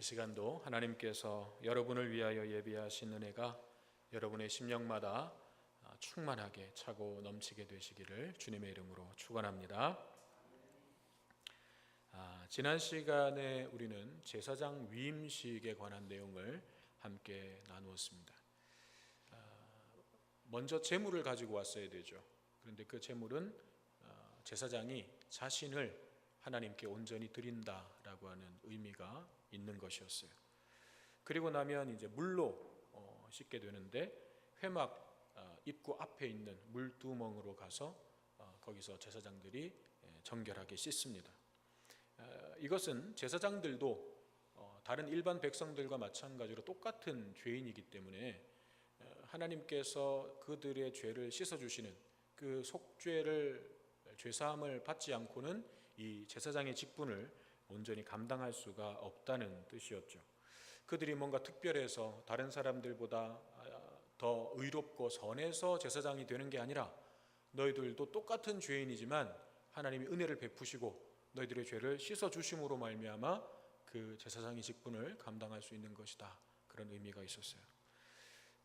시간도 하나님께서 여러분을 위하여 예비하신 은혜가 여러분의 심령마다 충만하게 차고 넘치게 되시기를 주님의 이름으로 축원합니다. 지난 시간에 우리는 제사장 위임식에 관한 내용을 함께 나누었습니다. 먼저 제물을 가지고 왔어야 되죠. 그런데 그 제물은 제사장이 자신을 하나님께 온전히 드린다라고 하는 의미가 있는 것이었어요. 그리고 나면 이제 물로 씻게 되는데 회막 입구 앞에 있는 물두멍으로 가서 거기서 제사장들이 정결하게 씻습니다. 이것은 제사장들도 다른 일반 백성들과 마찬가지로 똑같은 죄인이기 때문에 하나님께서 그들의 죄를 씻어주시는 그 속죄를 죄사함을 받지 않고는 이 제사장의 직분을 온전히 감당할 수가 없다는 뜻이었죠. 그들이 뭔가 특별해서 다른 사람들보다 더 의롭고 선해서 제사장이 되는 게 아니라 너희들도 똑같은 죄인이지만 하나님이 은혜를 베푸시고 너희들의 죄를 씻어주심으로 말미암아 그 제사장의 직분을 감당할 수 있는 것이다. 그런 의미가 있었어요.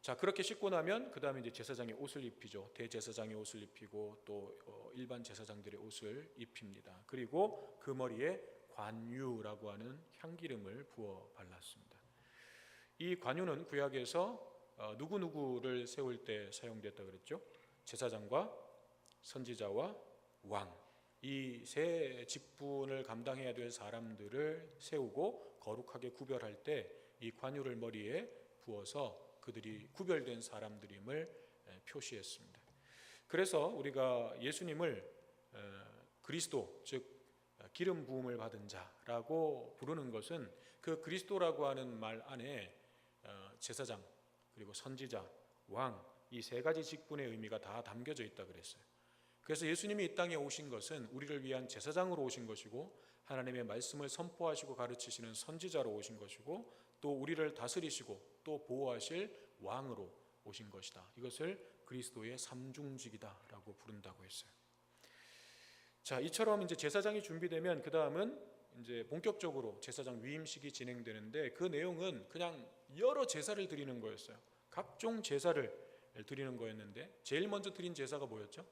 자, 그렇게 씻고 나면 그 다음에 이제 제사장의 옷을 입히죠. 대제사장의 옷을 입히고 또 일반 제사장들의 옷을 입힙니다. 그리고 그 머리에 관유라고 하는 향기름을 부어 발랐습니다. 이 관유는 구약에서 누구누구를 세울 때 사용됐다 그랬죠. 제사장과 선지자와 왕, 이 세 직분을 감당해야 될 사람들을 세우고 거룩하게 구별할 때 이 관유를 머리에 부어서 그들이 구별된 사람들임을 표시했습니다. 그래서 우리가 예수님을 그리스도, 즉 기름 부음을 받은 자라고 부르는 것은 그 그리스도라고 하는 말 안에 제사장, 그리고 선지자, 왕, 이 세 가지 직분의 의미가 다 담겨져 있다 그랬어요. 그래서 예수님이 이 땅에 오신 것은 우리를 위한 제사장으로 오신 것이고 하나님의 말씀을 선포하시고 가르치시는 선지자로 오신 것이고 또 우리를 다스리시고 또 보호하실 왕으로 오신 것이다. 이것을 그리스도의 삼중직이다라고 부른다고 했어요. 자, 이처럼 이제 제사장이 준비되면 그 다음은 이제 본격적으로 제사장 위임식이 진행되는데 그 내용은 그냥 여러 제사를 드리는 거였어요. 각종 제사를 드리는 거였는데 제일 먼저 드린 제사가 뭐였죠?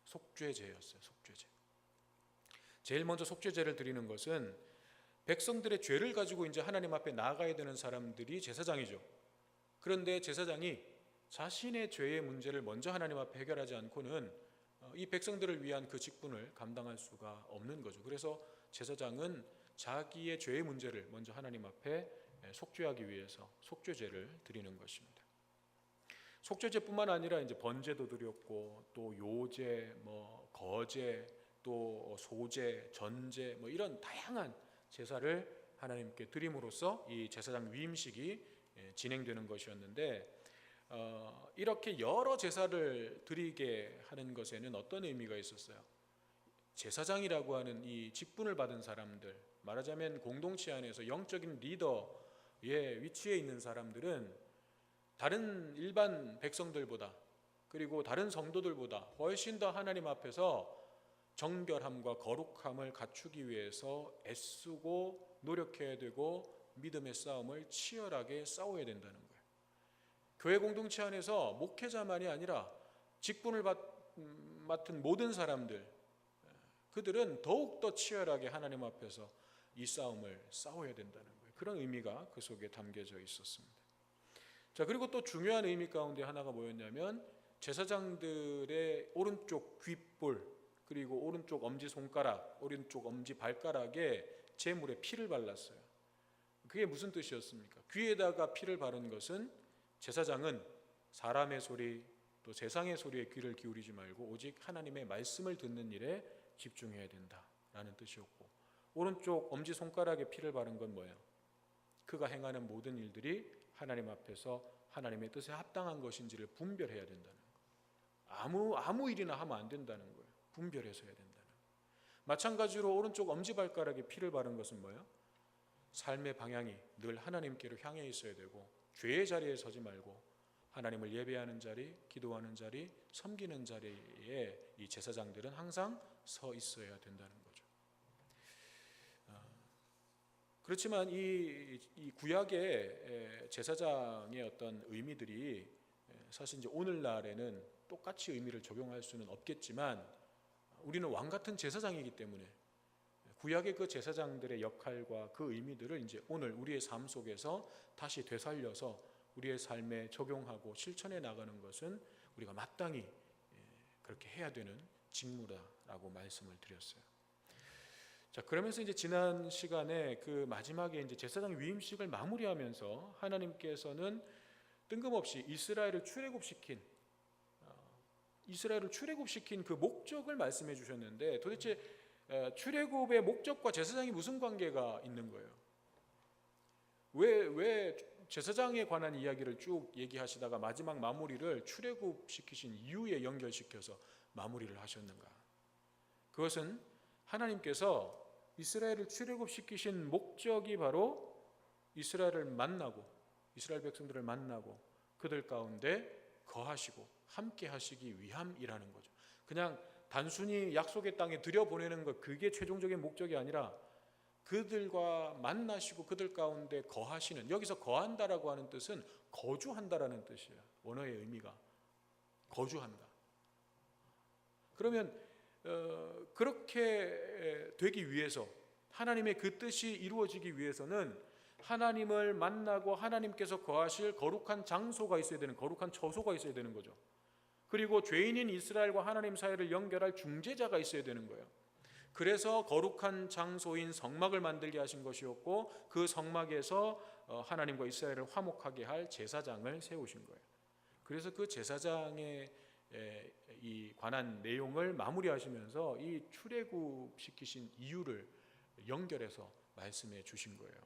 속죄제였어요. 속죄제. 제일 먼저 속죄제를 드리는 것은 백성들의 죄를 가지고 이제 하나님 앞에 나아가야 되는 사람들이 제사장이죠. 그런데 제사장이 자신의 죄의 문제를 먼저 하나님 앞에 해결하지 않고는 이 백성들을 위한 그 직분을 감당할 수가 없는 거죠. 그래서 제사장은 자기의 죄의 문제를 먼저 하나님 앞에 속죄하기 위해서 속죄제를 드리는 것입니다. 속죄제뿐만 아니라 이제 번제도 드렸고 또 요제, 거제, 또 소제, 전제 이런 다양한 제사를 하나님께 드림으로써 이 제사장 위임식이 진행되는 것이었는데 이렇게 여러 제사를 드리게 하는 것에는 어떤 의미가 있었어요? 제사장이라고 하는 이 직분을 받은 사람들, 말하자면 공동체 안에서 영적인 리더의 위치에 있는 사람들은 다른 일반 백성들보다 그리고 다른 성도들보다 훨씬 더 하나님 앞에서 정결함과 거룩함을 갖추기 위해서 애쓰고 노력해야 되고 믿음의 싸움을 치열하게 싸워야 된다는 거예요. 교회 공동체 안에서 목회자만이 아니라 직분을 맡은 모든 사람들, 그들은 더욱더 치열하게 하나님 앞에서 이 싸움을 싸워야 된다는 거예요. 그런 의미가 그 속에 담겨져 있었습니다. 자, 그리고 또 중요한 의미 가운데 하나가 뭐였냐면 제사장들의 오른쪽 귓볼, 그리고 오른쪽 엄지손가락, 오른쪽 엄지발가락에 제물에 피를 발랐어요. 그게 무슨 뜻이었습니까? 귀에다가 피를 바른 것은 제사장은 사람의 소리 또 세상의 소리에 귀를 기울이지 말고 오직 하나님의 말씀을 듣는 일에 집중해야 된다라는 뜻이었고, 오른쪽 엄지손가락에 피를 바른 건 뭐예요? 그가 행하는 모든 일들이 하나님 앞에서 하나님의 뜻에 합당한 것인지를 분별해야 된다는 거예요. 아무 일이나 하면 안 된다는 거예요. 분별해서 해야 된다는 거예요. 마찬가지로 오른쪽 엄지발가락에 피를 바른 것은 뭐예요? 삶의 방향이 늘 하나님께로 향해 있어야 되고 죄의 자리에 서지 말고 하나님을 예배하는 자리, 기도하는 자리, 섬기는 자리에 이 제사장들은 항상 서 있어야 된다는 거죠. 그렇지만 이 구약의 제사장의 어떤 의미들이 사실 이제 오늘날에는 똑같이 의미를 적용할 수는 없겠지만 우리는 왕 같은 제사장이기 때문에 구약의 그 제사장들의 역할과 그 의미들을 이제 오늘 우리의 삶 속에서 다시 되살려서 우리의 삶에 적용하고 실천해 나가는 것은 우리가 마땅히 그렇게 해야 되는 직무라고 말씀을 드렸어요. 자, 그러면서 이제 지난 시간에 그 마지막에 이제 제사장 위임식을 마무리하면서 하나님께서는 뜬금없이 이스라엘을 출애굽시킨 그 목적을 말씀해 주셨는데 도대체 출애굽의 목적과 제사장이 무슨 관계가 있는 거예요? 왜 제사장에 관한 이야기를 쭉 얘기하시다가 마지막 마무리를 출애굽시키신 이유에 연결시켜서 마무리를 하셨는가? 그것은 하나님께서 이스라엘을 출애굽시키신 목적이 바로 이스라엘 백성들을 만나고 그들 가운데 거하시고 함께 하시기 위함이라는 거죠. 그냥 단순히 약속의 땅에 들여보내는 것, 그게 최종적인 목적이 아니라 그들과 만나시고 그들 가운데 거하시는, 여기서 거한다라고 하는 뜻은 거주한다라는 뜻이에요. 원어의 의미가 거주한다. 그러면 그렇게 되기 위해서, 하나님의 그 뜻이 이루어지기 위해서는 하나님을 만나고 하나님께서 거하실 거룩한 장소가 있어야 되는, 거룩한 처소가 있어야 되는 거죠. 그리고 죄인인 이스라엘과 하나님 사이를 연결할 중재자가 있어야 되는 거예요. 그래서 거룩한 장소인 성막을 만들게 하신 것이었고, 그 성막에서 하나님과 이스라엘을 화목하게 할 제사장을 세우신 거예요. 그래서 그 제사장의 이 관한 내용을 마무리하시면서 이 출애굽시키신 이유를 연결해서 말씀해 주신 거예요.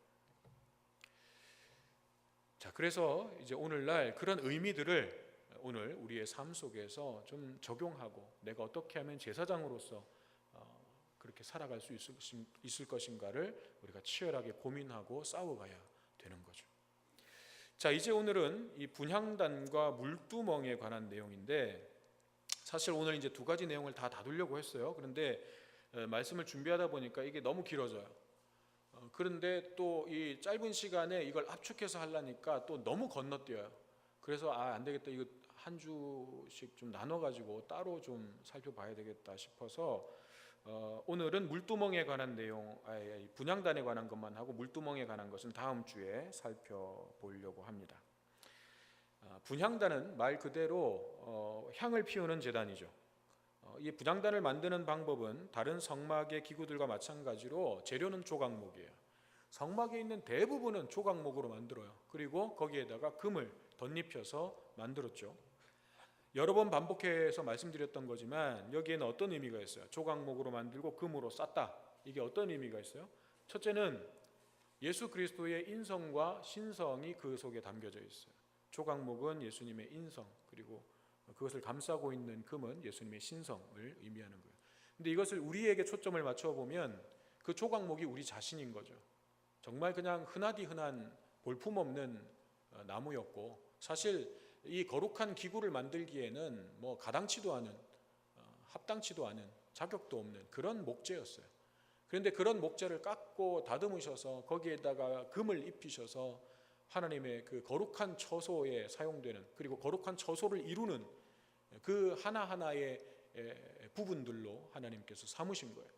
자, 그래서 이제 오늘날 그런 의미들을 오늘 우리의 삶 속에서 좀 적용하고 내가 어떻게 하면 제사장으로서 그렇게 살아갈 수 있을 것인가를 우리가 치열하게 고민하고 싸워가야 되는 거죠. 자, 이제 오늘은 이 분향단과 물두멍에 관한 내용인데, 사실 오늘 이제 두 가지 내용을 다 다루려고 했어요. 그런데 말씀을 준비하다 보니까 이게 너무 길어져요. 그런데 또 이 짧은 시간에 이걸 압축해서 하려니까 또 너무 건너뛰어요. 그래서 안 되겠다, 이거 한 주씩 좀 나눠가지고 따로 좀 살펴봐야 되겠다 싶어서 오늘은 물두멍에 관한 내용, 분향단에 관한 것만 하고 물두멍에 관한 것은 다음 주에 살펴보려고 합니다. 분향단은 말 그대로 향을 피우는 제단이죠. 이 분향단을 만드는 방법은 다른 성막의 기구들과 마찬가지로 재료는 조각목이에요. 성막에 있는 대부분은 조각목으로 만들어요. 그리고 거기에다가 금을 덧입혀서 만들었죠. 여러 번 반복해서 말씀드렸던 거지만 여기에는 어떤 의미가 있어요? 조각목으로 만들고 금으로 쌌다. 이게 어떤 의미가 있어요? 첫째는 예수 그리스도의 인성과 신성이 그 속에 담겨져 있어요. 조각목은 예수님의 인성, 그리고 그것을 감싸고 있는 금은 예수님의 신성을 의미하는 거예요. 근데 이것을 우리에게 초점을 맞춰보면 그 조각목이 우리 자신인 거죠. 정말 그냥 흔하디 흔한 볼품없는 나무였고, 사실 이 거룩한 기구를 만들기에는 뭐 가당치도 않은, 합당치도 않은, 자격도 없는 그런 목재였어요. 그런데 그런 목재를 깎고 다듬으셔서 거기에다가 금을 입히셔서 하나님의 그 거룩한 처소에 사용되는, 그리고 거룩한 처소를 이루는 그 하나하나의 부분들로 하나님께서 삼으신 거예요.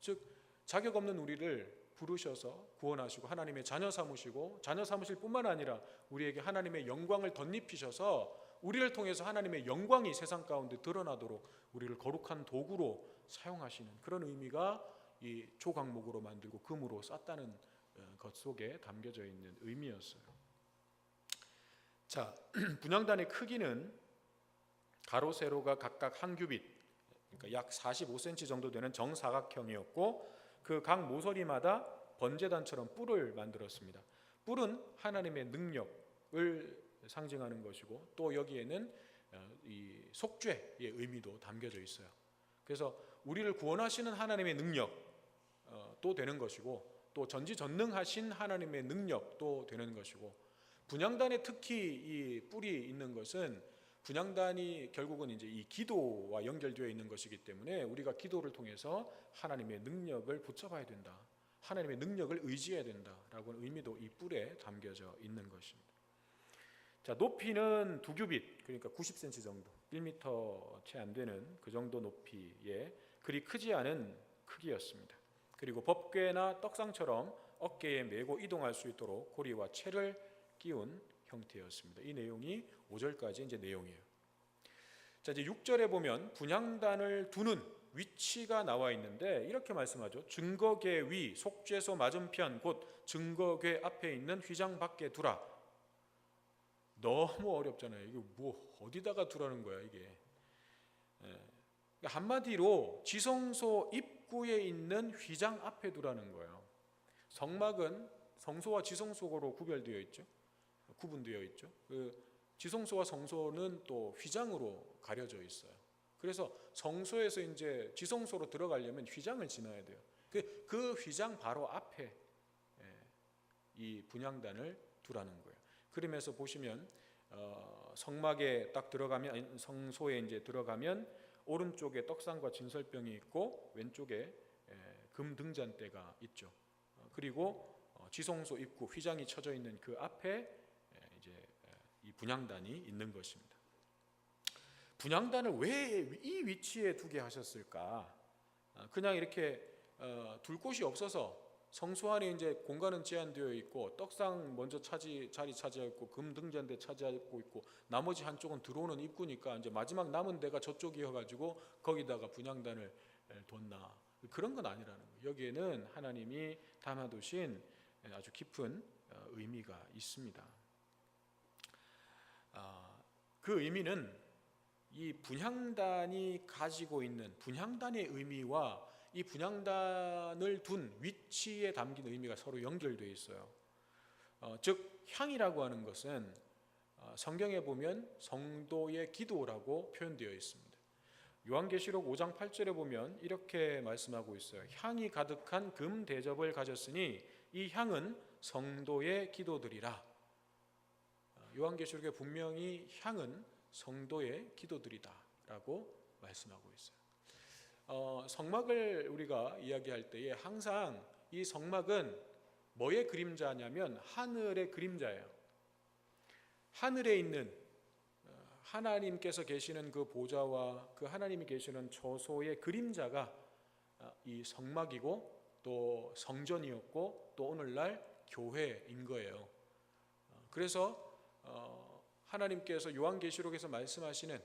즉 자격 없는 우리를 부르셔서 구원하시고 하나님의 자녀 삼으시고, 자녀 삼으실 뿐만 아니라 우리에게 하나님의 영광을 덧입히셔서 우리를 통해서 하나님의 영광이 세상 가운데 드러나도록 우리를 거룩한 도구로 사용하시는 그런 의미가 이 조각목으로 만들고 금으로 쌌다는 것 속에 담겨져 있는 의미였어요. 자, 분향단의 크기는 가로 세로가 각각 한 규빗, 그러니까 약 45cm 정도 되는 정사각형이었고, 그 각 모서리마다 번제단처럼 뿔을 만들었습니다. 뿔은 하나님의 능력을 상징하는 것이고, 또 여기에는 이 속죄의 의미도 담겨져 있어요. 그래서 우리를 구원하시는 하나님의 능력도 되는 것이고, 또 전지전능하신 하나님의 능력도 되는 것이고, 분향단에 특히 이 뿔이 있는 것은 분향단이 결국은 이제 이 기도와 연결되어 있는 것이기 때문에 우리가 기도를 통해서 하나님의 능력을 붙잡아야 된다. 하나님의 능력을 의지해야 된다라고 하는 의미도 이 뿔에 담겨져 있는 것입니다. 자, 높이는 2규빗, 그러니까 90cm 정도, 1m 채 안 되는 그 정도 높이에 그리 크지 않은 크기였습니다. 그리고 법궤나 떡상처럼 어깨에 메고 이동할 수 있도록 고리와 채를 끼운 형태였습니다. 이 내용이 5절까지 이제 내용이에요. 자, 이제 6절에 보면 분향단을 두는 위치가 나와 있는데 이렇게 말씀하죠. 증거궤 위 속죄소 맞은편 곧 증거궤 앞에 있는 휘장 밖에 두라. 너무 어렵잖아요. 이게 뭐 어디다가 두라는 거야 이게. 한마디로 지성소 입구에 있는 휘장 앞에 두라는 거예요. 성막은 성소와 지성소로 구별되어 있죠. 구분되어 있죠. 그 지성소와 성소는 또 휘장으로 가려져 있어요. 그래서 성소에서 이제 지성소로 들어가려면 휘장을 지나야 돼요. 그 휘장 바로 앞에 이 분향단을 두라는 거예요. 그러면서 보시면 성막에 딱 들어가면, 성소에 이제 들어가면 오른쪽에 떡상과 진설병이 있고 왼쪽에 금 등잔대가 있죠. 그리고 지성소 입구 휘장이 쳐져 있는 그 앞에 이제 이 분향단이 있는 것입니다. 분향단을 왜 이 위치에 두게 하셨을까? 그냥 이렇게 둘 곳이 없어서 성소 안에 이제 공간은 제한되어 있고 떡상 먼저 자리 차지하고 금 등잔대 차지하고 있고 나머지 한쪽은 들어오는 입구니까 이제 마지막 남은 데가 저쪽이어가지고 거기다가 분향단을 뒀나? 그런 건 아니라는 거예요. 여기에는 하나님이 담아두신 아주 깊은 의미가 있습니다. 그 의미는 이 분향단이 가지고 있는 분향단의 의미와 이 분향단을 둔 위치에 담긴 의미가 서로 연결되어 있어요. 즉 향이라고 하는 것은 성경에 보면 성도의 기도라고 표현되어 있습니다. 요한계시록 5장 8절에 보면 이렇게 말씀하고 있어요. 향이 가득한 금 대접을 가졌으니 이 향은 성도의 기도들이라. 요한계시록에 분명히 향은 성도의 기도들이다라고 말씀하고 있어요. 성막을 우리가 이야기할 때에 항상 이 성막은 뭐의 그림자냐면 하늘의 그림자예요. 하늘에 있는 하나님께서 계시는 그 보좌와 그 하나님이 계시는 저소의 그림자가 이 성막이고 또 성전이었고 또 오늘날 교회인 거예요. 그래서 하나님께서 요한계시록에서 말씀하시는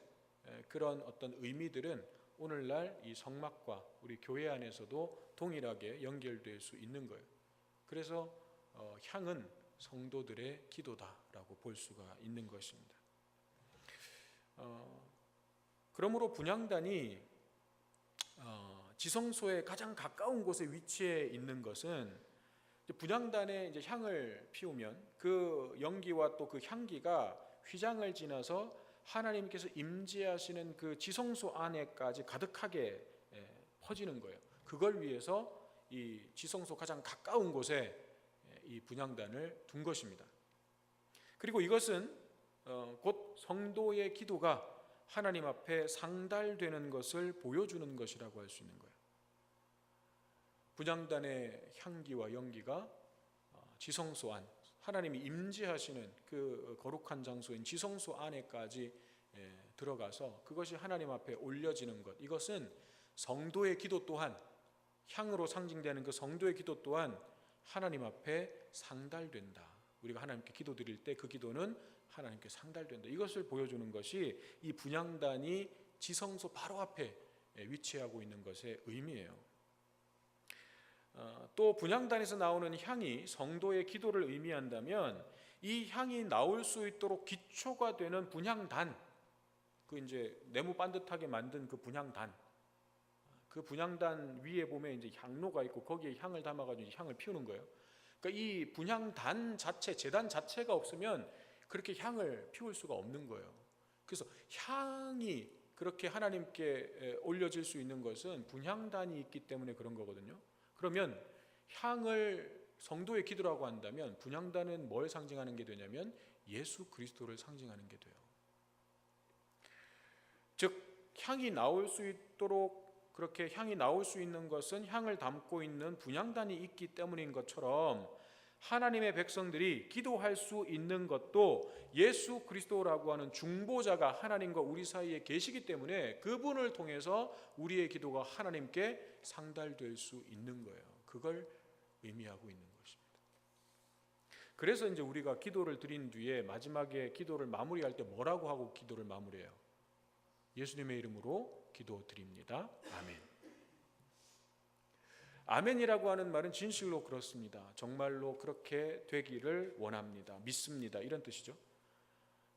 그런 어떤 의미들은 오늘날 이 성막과 우리 교회 안에서도 동일하게 연결될 수 있는 거예요. 그래서 향은 성도들의 기도다라고 볼 수가 있는 것입니다. 그러므로 분향단이 지성소에 가장 가까운 곳에 위치해 있는 것은 분향단에 이제 향을 피우면 그 연기와 또 그 향기가 휘장을 지나서 하나님께서 임재하시는 그 지성소 안에까지 가득하게 퍼지는 거예요. 그걸 위해서 이 지성소 가장 가까운 곳에 이 분향단을 둔 것입니다. 그리고 이것은 곧 성도의 기도가 하나님 앞에 상달되는 것을 보여주는 것이라고 할 수 있는 거예요. 분향단의 향기와 연기가 지성소 안, 하나님이 임재하시는 그 거룩한 장소인 지성소 안에까지 들어가서 그것이 하나님 앞에 올려지는 것, 이것은 성도의 기도 또한, 향으로 상징되는 그 성도의 기도 또한 하나님 앞에 상달된다. 우리가 하나님께 기도드릴 때 그 기도는 하나님께 상달된다. 이것을 보여주는 것이 이 분향단이 지성소 바로 앞에 위치하고 있는 것의 의미예요. 또 분향단에서 나오는 향이 성도의 기도를 의미한다면 이 향이 나올 수 있도록 기초가 되는 분향단, 그 이제 네모 반듯하게 만든 그 분향단, 그 분향단 위에 보면 이제 향로가 있고 거기에 향을 담아가지고 향을 피우는 거예요. 그러니까 이 분향단 자체, 제단 자체가 없으면 그렇게 향을 피울 수가 없는 거예요. 그래서 향이 그렇게 하나님께 올려질 수 있는 것은 분향단이 있기 때문에 그런 거거든요. 그러면 향을 성도의 기도라고 한다면 분향단은 뭘 상징하는 게 되냐면 예수 그리스도를 상징하는 게 돼요. 즉 향이 나올 수 있도록 그렇게 향이 나올 수 있는 것은 향을 담고 있는 분향단이 있기 때문인 것처럼 하나님의 백성들이 기도할 수 있는 것도 예수 그리스도라고 하는 중보자가 하나님과 우리 사이에 계시기 때문에 그분을 통해서 우리의 기도가 하나님께 상달될 수 있는 거예요. 그걸 의미하고 있는 것입니다. 그래서 이제 우리가 기도를 드린 뒤에 마지막에 기도를 마무리할 때 뭐라고 하고 기도를 마무리해요? 예수님의 이름으로 기도드립니다. 아멘. 아멘이라고 하는 말은 진실로 그렇습니다. 정말로 그렇게 되기를 원합니다. 믿습니다. 이런 뜻이죠.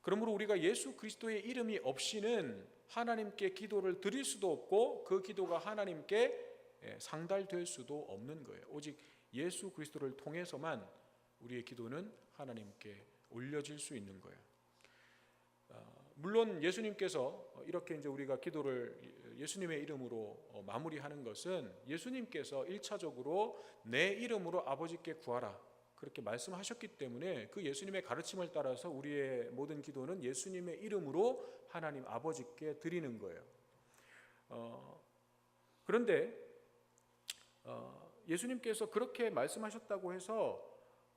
그러므로 우리가 예수 그리스도의 이름이 없이는 하나님께 기도를 드릴 수도 없고 그 기도가 하나님께 상달될 수도 없는 거예요. 오직 예수 그리스도를 통해서만 우리의 기도는 하나님께 올려질 수 있는 거예요. 물론 예수님께서 이렇게 이제 우리가 기도를 예수님의 이름으로 마무리하는 것은 예수님께서 1차적으로 내 이름으로 아버지께 구하라 그렇게 말씀하셨기 때문에 그 예수님의 가르침을 따라서 우리의 모든 기도는 예수님의 이름으로 하나님 아버지께 드리는 거예요. 그런데 예수님께서 그렇게 말씀하셨다고 해서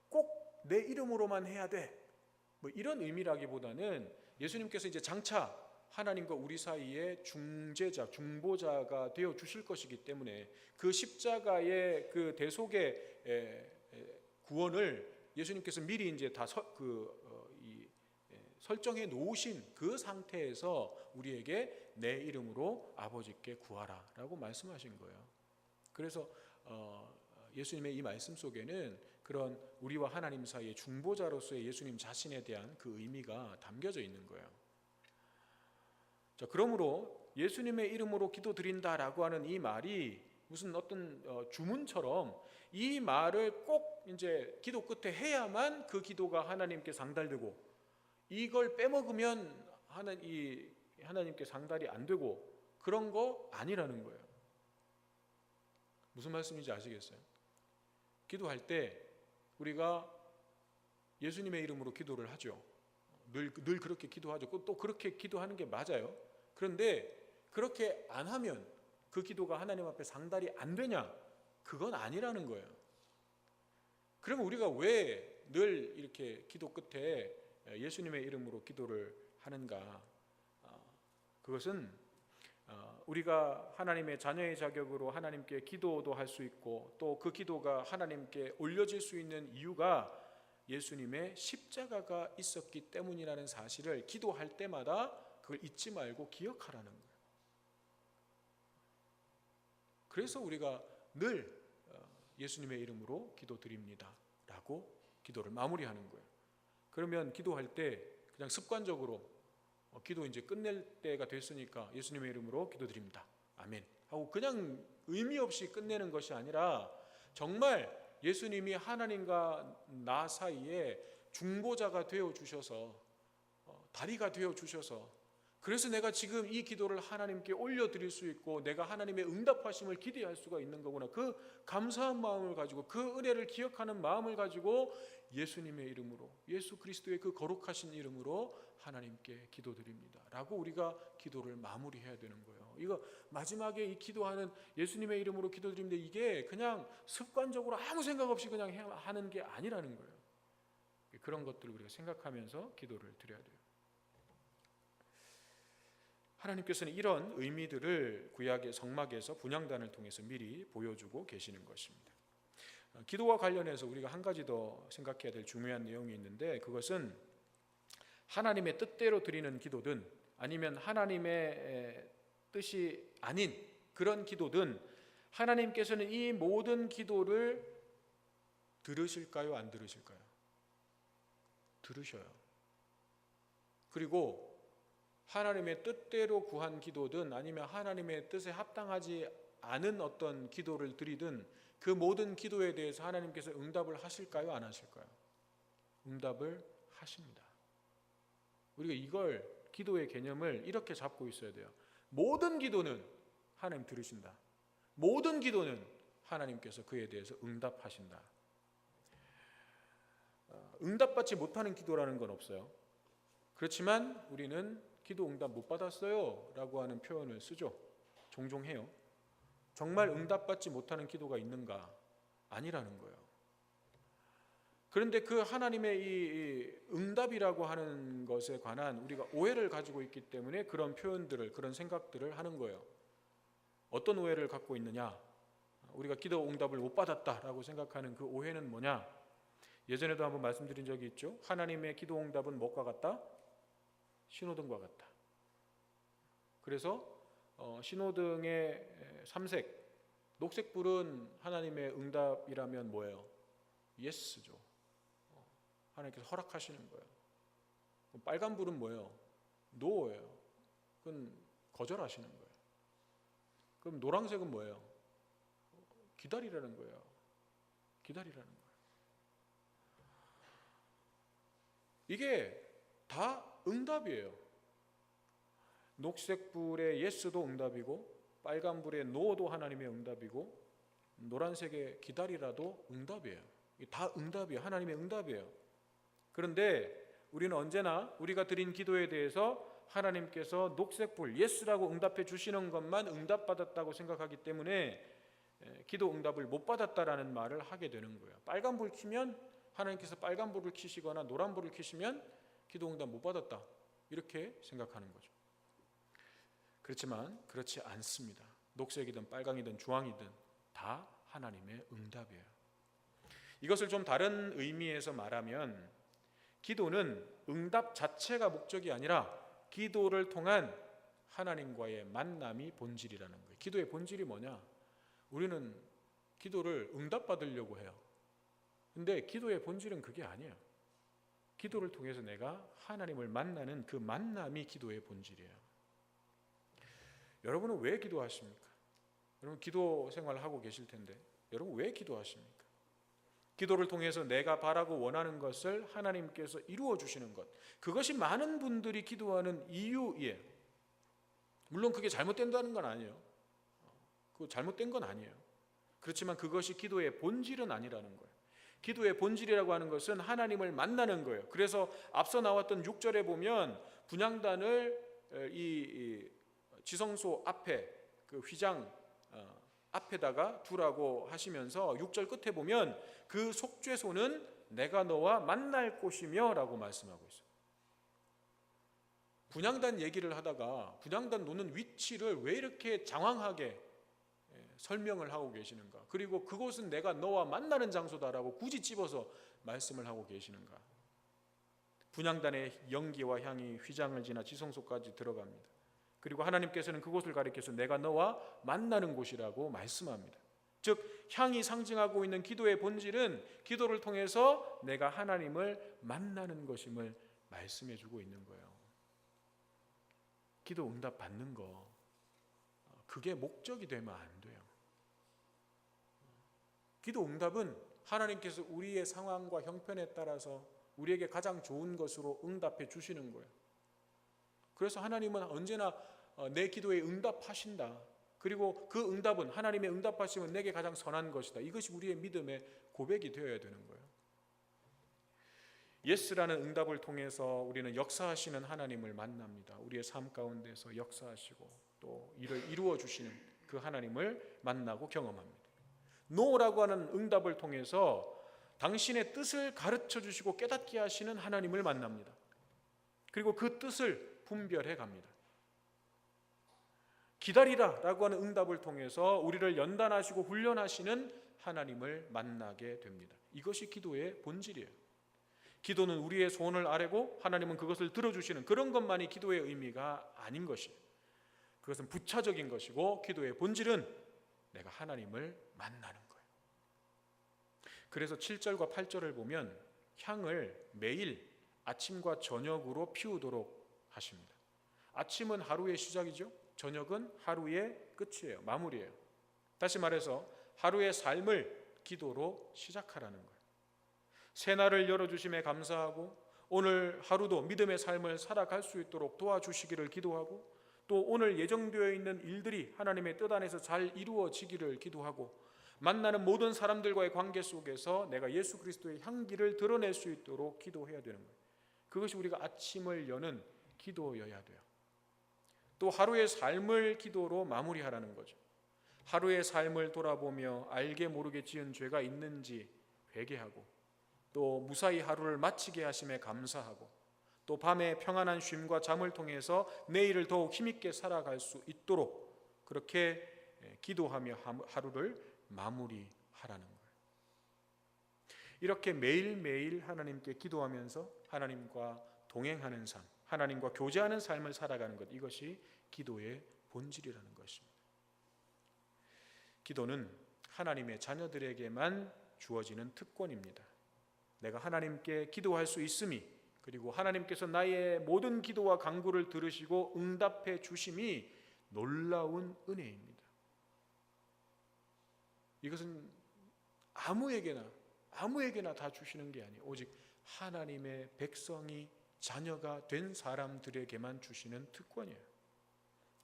꼭 내 이름으로만 해야 돼 뭐 이런 의미라기보다는 예수님께서 이제 장차 하나님과 우리 사이에 중재자, 중보자가 되어 주실 것이기 때문에 그 십자가의 그 대속의 구원을 예수님께서 미리 이제 다 설정해 놓으신 그 상태에서 우리에게 내 이름으로 아버지께 구하라라고 말씀하신 거예요. 그래서 예수님의 이 말씀 속에는 그런 우리와 하나님 사이의 중보자로서의 예수님 자신에 대한 그 의미가 담겨져 있는 거예요. 자, 그러므로 예수님의 이름으로 기도드린다라고 하는 이 말이 무슨 어떤 주문처럼 이 말을 꼭 이제 기도 끝에 해야만 그 기도가 하나님께 상달되고 이걸 빼먹으면 하나님께 상달이 안 되고 그런 거 아니라는 거예요. 무슨 말씀인지 아시겠어요? 기도할 때 우리가 예수님의 이름으로 기도를 하죠. 늘 그렇게 기도하죠. 또 그렇게 기도하는 게 맞아요. 그런데 그렇게 안 하면 그 기도가 하나님 앞에 상달이 안 되냐? 그건 아니라는 거예요. 그러면 우리가 왜 늘 이렇게 기도 끝에 예수님의 이름으로 기도를 하는가? 그것은 우리가 하나님의 자녀의 자격으로 하나님께 기도도 할 수 있고 또 그 기도가 하나님께 올려질 수 있는 이유가 예수님의 십자가가 있었기 때문이라는 사실을 기도할 때마다 그걸 잊지 말고 기억하라는 거예요. 그래서 우리가 늘 예수님의 이름으로 기도드립니다 라고 기도를 마무리하는 거예요. 그러면 기도할 때 그냥 습관적으로 기도 이제 끝낼 때가 됐으니까 예수님의 이름으로 기도드립니다. 아멘. 하고 그냥 의미 없이 끝내는 것이 아니라 정말 예수님이 하나님과 나 사이에 중보자가 되어 주셔서 다리가 되어 주셔서 그래서 내가 지금 이 기도를 하나님께 올려드릴 수 있고 내가 하나님의 응답하심을 기대할 수가 있는 거구나. 그 감사한 마음을 가지고 그 은혜를 기억하는 마음을 가지고 예수님의 이름으로 예수 그리스도의 그 거룩하신 이름으로 하나님께 기도드립니다 라고 우리가 기도를 마무리해야 되는 거예요. 이거 마지막에 이 기도하는 예수님의 이름으로 기도드립니다 이게 그냥 습관적으로 아무 생각 없이 그냥 하는 게 아니라는 거예요. 그런 것들을 우리가 생각하면서 기도를 드려야 돼요. 하나님께서는 이런 의미들을 구약의 성막에서 분향단을 통해서 미리 보여주고 계시는 것입니다. 기도와 관련해서 우리가 한 가지 더 생각해야 될 중요한 내용이 있는데 그것은 하나님의 뜻대로 드리는 기도든 아니면 하나님의 뜻이 아닌 그런 기도든 하나님께서는 이 모든 기도를 들으실까요? 안 들으실까요? 들으셔요. 그리고 하나님의 뜻대로 구한 기도든 아니면 하나님의 뜻에 합당하지 않은 어떤 기도를 드리든 그 모든 기도에 대해서 하나님께서 응답을 하실까요? 안 하실까요? 응답을 하십니다. 우리가 이걸 기도의 개념을 이렇게 잡고 있어야 돼요. 모든 기도는 하나님 들으신다. 모든 기도는 하나님께서 그에 대해서 응답하신다. 응답받지 못하는 기도라는 건 없어요. 그렇지만 우리는 기도 응답 못 받았어요 라고 하는 표현을 쓰죠. 종종 해요. 정말 응답받지 못하는 기도가 있는가? 아니라는 거예요. 그런데 그 하나님의 이 응답이라고 하는 것에 관한 우리가 오해를 가지고 있기 때문에 그런 표현들을, 그런 생각들을 하는 거예요. 어떤 오해를 갖고 있느냐? 우리가 기도 응답을 못 받았다라고 생각하는 그 오해는 뭐냐? 예전에도 한번 말씀드린 적이 있죠. 하나님의 기도 응답은 무엇과 같다? 신호등과 같다. 그래서 신호등의 삼색, 녹색불은 하나님의 응답이라면 뭐예요? 예스죠. 하나님께서 허락하시는 거예요. 빨간불은 뭐예요? 노예요. 그건 거절하시는 거예요. 그럼 노란색은 뭐예요? 기다리라는 거예요. 기다리라는 거예요. 이게 다 응답이에요. 녹색불의 예스도 응답이고, 빨간불의 노도 하나님의 응답이고, 노란색의 기다리라도 응답이에요. 이게 다 응답이에요. 하나님의 응답이에요. 그런데 우리는 언제나 우리가 드린 기도에 대해서 하나님께서 녹색불, 예스라고 응답해 주시는 것만 응답받았다고 생각하기 때문에 기도 응답을 못 받았다라는 말을 하게 되는 거예요. 빨간불 켜면 하나님께서 빨간불을 켜시거나 노란불을 켜시면 기도 응답 못 받았다, 이렇게 생각하는 거죠. 그렇지만 그렇지 않습니다. 녹색이든 빨강이든 주황이든 다 하나님의 응답이에요. 이것을 좀 다른 의미에서 말하면 기도는 응답 자체가 목적이 아니라 기도를 통한 하나님과의 만남이 본질이라는 거예요. 기도의 본질이 뭐냐? 우리는 기도를 응답받으려고 해요. 근데 기도의 본질은 그게 아니에요. 기도를 통해서 내가 하나님을 만나는 그 만남이 기도의 본질이에요. 여러분은 왜 기도하십니까? 여러분 기도 생활을 하고 계실 텐데 여러분 왜 기도하십니까? 기도를 통해서 내가 바라고 원하는 것을 하나님께서 이루어 주시는 것, 그것이 많은 분들이 기도하는 이유예요. 물론 그게 잘못된다는 건 아니에요. 그 잘못된 건 아니에요. 그렇지만 그것이 기도의 본질은 아니라는 거예요. 기도의 본질이라고 하는 것은 하나님을 만나는 거예요. 그래서 앞서 나왔던 6절에 보면 분향단을 이 지성소 앞에 그 휘장 앞에다가 두라고 하시면서 6절 끝에 보면 그 속죄소는 내가 너와 만날 곳이며 라고 말씀하고 있어요. 분향단 얘기를 하다가 분향단 놓는 위치를 왜 이렇게 장황하게 설명을 하고 계시는가? 그리고 그곳은 내가 너와 만나는 장소다라고 굳이 집어서 말씀을 하고 계시는가? 분향단의 연기와 향이 휘장을 지나 지성소까지 들어갑니다. 그리고 하나님께서는 그곳을 가리켜서 내가 너와 만나는 곳이라고 말씀합니다. 즉 향이 상징하고 있는 기도의 본질은 기도를 통해서 내가 하나님을 만나는 것임을 말씀해 주고 있는 거예요. 기도 응답 받는 거, 그게 목적이 되면 안 돼요. 기도 응답은 하나님께서 우리의 상황과 형편에 따라서 우리에게 가장 좋은 것으로 응답해 주시는 거예요. 그래서 하나님은 언제나 내 기도에 응답하신다. 그리고 그 응답은, 하나님의 응답하심은 내게 가장 선한 것이다. 이것이 우리의 믿음의 고백이 되어야 되는 거예요. 예스라는 응답을 통해서 우리는 역사하시는 하나님을 만납니다. 우리의 삶 가운데서 역사하시고 또 이를 이루어 주시는 그 하나님을 만나고 경험합니다. 노라고 하는 응답을 통해서 당신의 뜻을 가르쳐 주시고 깨닫게 하시는 하나님을 만납니다. 그리고 그 뜻을 분별해 갑니다. 기다리라 라고 하는 응답을 통해서 우리를 연단하시고 훈련하시는 하나님을 만나게 됩니다. 이것이 기도의 본질이에요. 기도는 우리의 소원을 아뢰고 하나님은 그것을 들어주시는 그런 것만이 기도의 의미가 아닌 것이에요. 그것은 부차적인 것이고 기도의 본질은 내가 하나님을 만나는 거예요. 그래서 7절과 8절을 보면 향을 매일 아침과 저녁으로 피우도록 하십니다. 아침은 하루의 시작이죠. 저녁은 하루의 끝이에요. 마무리예요. 다시 말해서 하루의 삶을 기도로 시작하라는 거예요. 새날을 열어주심에 감사하고 오늘 하루도 믿음의 삶을 살아갈 수 있도록 도와주시기를 기도하고 또 오늘 예정되어 있는 일들이 하나님의 뜻 안에서 잘 이루어지기를 기도하고 만나는 모든 사람들과의 관계 속에서 내가 예수 그리스도의 향기를 드러낼 수 있도록 기도해야 되는 거예요. 그것이 우리가 아침을 여는 기도여야 돼요. 또 하루의 삶을 기도로 마무리하라는 거죠. 하루의 삶을 돌아보며 알게 모르게 지은 죄가 있는지 회개하고, 또 무사히 하루를 마치게 하심에 감사하고, 또 밤에 평안한 쉼과 잠을 통해서 내일을 더욱 힘있게 살아갈 수 있도록 그렇게 기도하며 하루를 마무리하라는 거예요. 이렇게 매일매일 하나님께 기도하면서 하나님과 동행하는 삶, 하나님과 교제하는 삶을 살아가는 것, 이것이 기도의 본질이라는 것입니다. 기도는 하나님의 자녀들에게만 주어지는 특권입니다. 내가 하나님께 기도할 수 있음이, 그리고 하나님께서 나의 모든 기도와 간구를 들으시고 응답해 주심이 놀라운 은혜입니다. 이것은 아무에게나 다 주시는 게 아니에요. 오직 하나님의 백성이 자녀가 된 사람들에게만 주시는 특권이에요.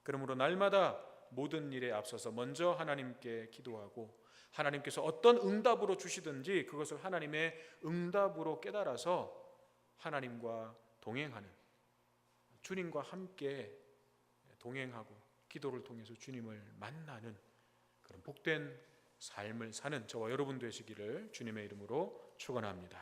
그러므로 날마다 모든 일에 앞서서 먼저 하나님께 기도하고, 하나님께서 어떤 응답으로 주시든지 그것을 하나님의 응답으로 깨달아서 하나님과 동행하는, 주님과 함께 동행하고 기도를 통해서 주님을 만나는 그런 복된 삶을 사는 저와 여러분 되시기를 주님의 이름으로 축원합니다.